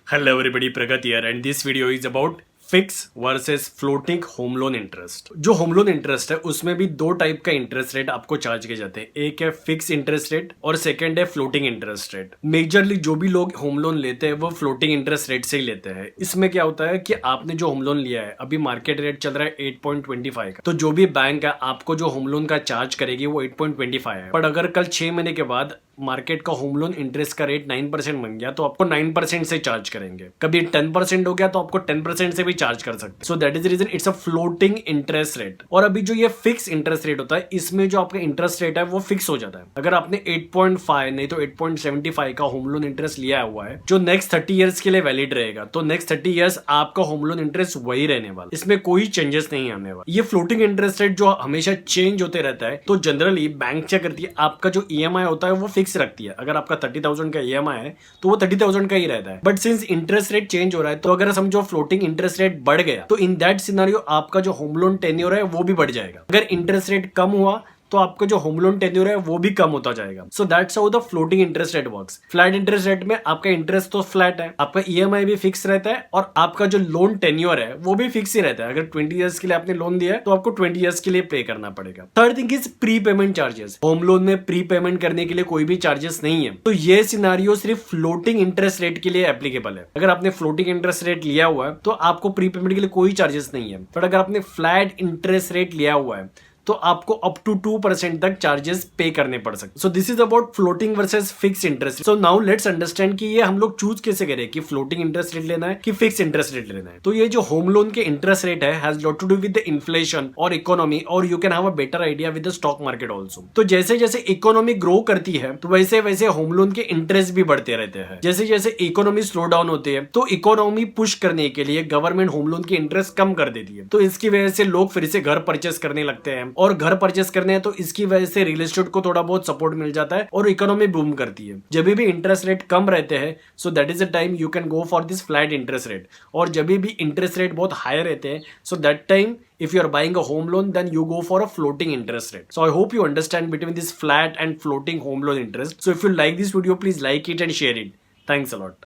Hello everybody, Pragat here and this video is about fix versus floating home loan interest. जो home loan interest है उसमें भी दो type का interest rate आपको चार्ज किए जाते हैं। एक है फिक्स इंटरेस्ट रेट और सेकंड है फ्लोटिंग इंटरेस्ट रेट। मेजरली जो भी लोग होम लोन लेते हैं वो फ्लोटिंग इंटरेस्ट रेट से ही लेते हैं। इसमें क्या होता है कि आपने जो होम लोन लिया है, अभी मार्केट रेट चल रहा है 8.25 का, तो जो भी बैंक है आपको जो होम लोन का चार्ज करेगी वो 8.25 है। पर अगर कल 6 महीने के बाद मार्केट का होम लोन इंटरेस्ट का रेट 9% बन गया तो आपको 9% से चार्ज करेंगे। कभी 10% हो गया तो आपको 10% से भी चार्ज कर सकते हैं। So that is reason it's a floating interest rate. और अभी जो ये फिक्स इंटरेस्ट रेट होता है, इसमें जो आपका इंटरेस्ट रेट है वो फिक्स हो जाता है। अगर आपने 8.5 नहीं तो 8.75 का होम लोन इंटरेस्ट लिया हुआ है जो नेक्स्ट 30 ईयर्स के लिए वैलिड रहेगा, तो नेक्स्ट 30 ईयर्स आपका होम लोन इंटरेस्ट वही रहने वाला, इसमें कोई चेंजेस नहीं आने वाला। ये फ्लोटिंग इंटरेस्ट रेट जो हमेशा चेंज होते रहता है, तो जनरली बैंक क्या करती है, आपका जो ईएमआई होता है वो फिक्स रखती है। अगर आपका 30,000 का ईएमआई है तो वो 30,000 का ही रहता है। But since interest rate change हो रहा है, तो अगर समझो फ्लोटिंग इंटरेस्ट रेट बढ़ गया तो इन दैट सिनेरियो आपका जो होम लोन टेन्योर है वो भी बढ़ जाएगा। अगर इंटरेस्ट रेट कम हुआ तो आपका जो होम लोन टेन्योर है वो भी कम होता जाएगा। So that's how the floating interest rate works. Flat interest rate में आपका इंटरेस्ट तो फ्लैट है, आपका ईएमआई भी फिक्स रहता है और आपका जो लोन टेन्योर है वो भी फिक्स ही रहता है। अगर 20 ईयर्स के लिए आपने लोन दिया है तो आपको 20 ईयर्स के लिए पे करना पड़ेगा। Third thing is pre payment charges. Home loan में प्री पेमेंट करने के लिए कोई भी चार्जेस नहीं है, तो ये सिनारियो सिर्फ फ्लोटिंग इंटरेस्ट रेट के लिए एप्लीकेबल है। अगर आपने फ्लोटिंग इंटरेस्ट रेट लिया हुआ है तो आपको प्री पेमेंट के लिए कोई चार्जेस नहीं है। बट अगर आपने फ्लैट इंटरेस्ट रेट लिया हुआ है तो आपको अप टू 2% तक चार्जेस पे करने पड़ सकते। So this is about floating versus fix interest. So now let's understand कि ये हम लोग चूज कैसे करें कि फ्लोटिंग इंटरेस्ट रेट लेना है कि फिक्स इंटरेस्ट रेट लेना है। तो ये जो होम लोन के इंटरेस्ट रेट है has lot to do with the inflation और इकोनॉमी, और you can have a better idea with the stock market also. तो जैसे जैसे इकोनॉमी ग्रो करती है तो वैसे वैसे होम लोन के इंटरेस्ट भी बढ़ते रहते हैं। जैसे जैसे इकोनॉमी स्लो डाउन होती है तो इकोनॉमी पुश करने के लिए गवर्नमेंट होम लोन के इंटरेस्ट कम कर देती है। तो इसकी वजह से लोग फिर से घर परचेस करने लगते हैं, और घर परचेस करने हैं तो इसकी वजह से रियल एस्टेट को थोड़ा बहुत सपोर्ट मिल जाता है और इकोनॉमी बूम करती है। जब भी इंटरेस्ट रेट कम रहते हैं so that is the time you can go for this flat interest rate. और जब भी इंटरेस्ट रेट बहुत हाई रहते हैं so that time if you are buying a home loan then you go for a floating interest rate. So I hope you understand between this flat and floating home loan interest. So if you like this video please like it and share it. Thanks a lot.